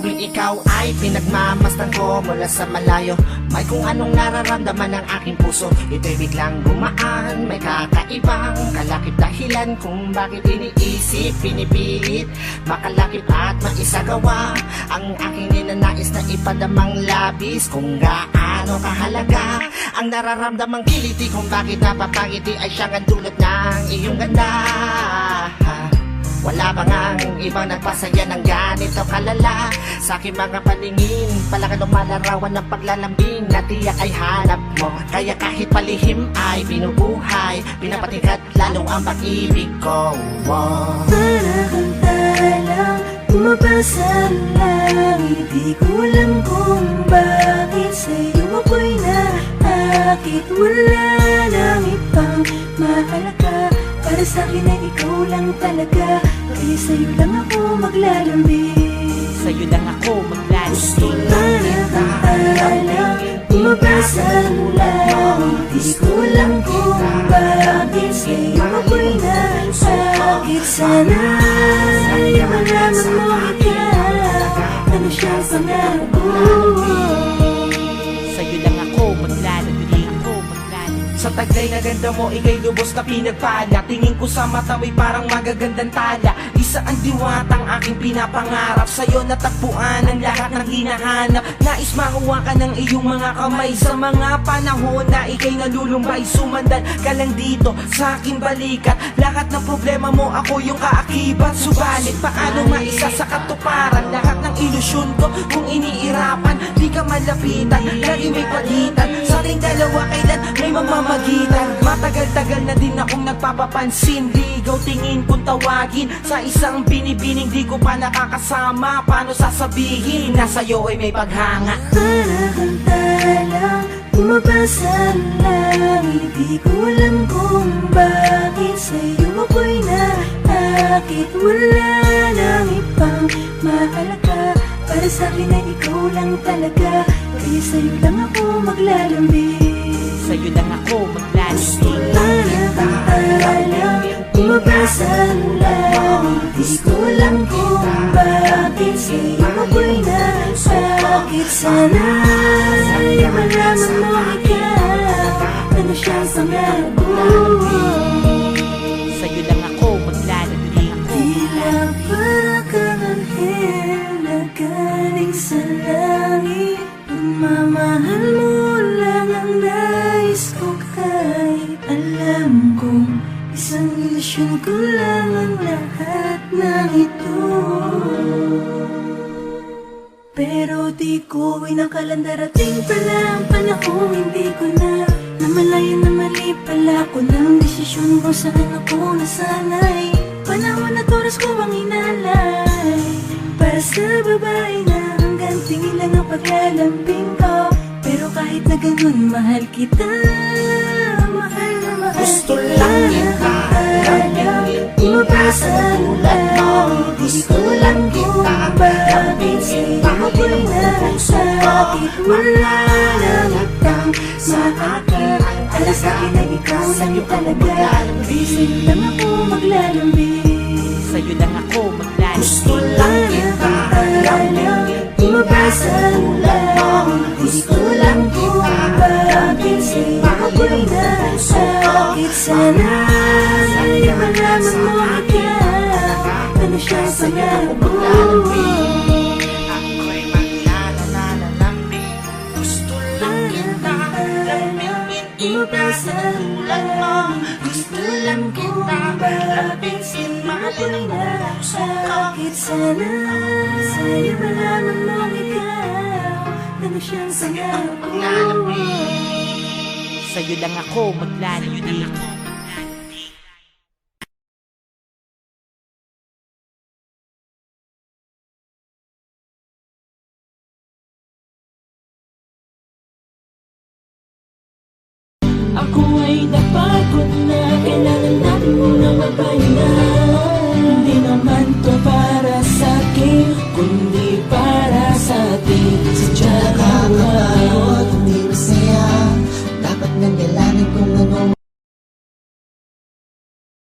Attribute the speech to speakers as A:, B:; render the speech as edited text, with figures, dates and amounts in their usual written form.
A: tuwing ikaw ay pinagmamasdan ko mula sa malayo. May kung anong nararamdaman ng aking puso, ito'y biglang gumaan. May kakaibang kalakip dahilan kung bakit iniisip, pinipilit makalakip at maisagawa ang aking ninanais na ipadamang labis. Kung gaano kahalaga ang nararamdamang kiliti, kung bakit napapangiti ay siyang ang dulot ng iyong ganda. Wala ba ngang ibang nagpasaya ng ganito kalala? Sa aking mga paningin, palaka lumalarawan ng paglalambing na tiyak ay hanap mo. Kaya kahit palihim ay binubuhay, pinapatingkat lalo ang pag-ibig ko.
B: Para kang talang bumabasa ang langit, di ko alam kung bakit sa'yo ako'y naakit. Wala nang ibang mahalaga, para sa'kin ay ikaw lang talaga. Kaya sa'yo lang ako maglalambing,
C: sa'yo lang ako maglalambing.
B: para kang talang bumabasa ang langit, di ko alam kung bakit sa'yo ako'y naakit. Sana ay malaman mo ikaw, ano siyang pangarap ko.
C: Sa'yo lang ako maglalambing, ako maglalambing.
D: Sa taglay na ganda mo, ika'y lubos na pinagpala. Tingin ko sa mata mo'y parang magagandang tala. Isa ang diwatang aking pinapangarap, sa'yo natagpuan ang lahat ng hinahanap. Nais makuha ka ng iyong mga kamay sa mga panahon na ika'y nalulumbay. Sumandan ka lang dito sa aking balikat, lahat ng problema mo ako yung kaakibat. Subalit paano maisa sa katuparan lahat ng ilusyon ko kung iniirapan? Di ka malapitan, lagi may pagitan sa ating dalawa, kailan may mamamagitan. Matagal-tagal na din akong nagpapapansin, ligaw tingin kung tawagin sa isang binibining di ko pa nakakasama. Paano sasabihin na sa'yo ay may paghanga?
B: Para kang talang bumabasa ang langit, di ko alam kung bakit sa'yo ako'y naakit. Wala nang ibang mahalaga, para sa'kin ay ikaw lang talaga. Kaya sa'yo lang ako maglalambing,
C: Sa'yo lang ako maglalambing.
B: para kang talang bumabasa ang langit, di ko alam kung bakit sa'yo ako'y naakit. Sana ay malaman mo ikaw, ano siyang pangarap ko.
C: Sa'yo lang ako maglalambing, ako
B: Tila para kang anghel na galing sa langit. Pagmamahal mo lang ang nais ko, kahit alam kong isang ilusyon ko lang ang lahat ng ito. Pero di ko inakalang darating pala ang panahon, hindi ko na namalayan na mali pala ko ng desisyon ko, saan ako nasanay. Panahon at oras ko ang inalay para sa babae na hanggang tingin lang ang paglalambing ko. Pero kahit na ganun, mahal kita, mahal na mahal
A: Gusto
B: kita.
A: lang kita lambingin,
B: Bumabasa ang langit, di ko lang kung bakit sa'yo ako'y nasakit. Wala nang ibang maakit, para sa'kin ay ikaw lang talaga. Kaya sa'yo lang ako maglalambing,
C: Sa'yo lang ako
A: gusto
C: maglalambing.
A: lang kita lambingin.
B: bumabasa ang langit, di ko lang kung bakit sa'yo ako'y nasakit. Sana ay malaman mo ikaw, ano siyang pangarap ko.
A: Ako'y maglalalambing, gusto lang kita lambingin.
B: Bumabasa ang langit,
A: Gusto lang kita lambingin.
B: ako'y nasakit. Sana sa'yo malaman mo ikaw, ano siyang pangarap ko.
C: Sa'yo lang ako maglalambing.
B: Ako ay napagod na, kailangan natin munang magpahinga. Hindi naman to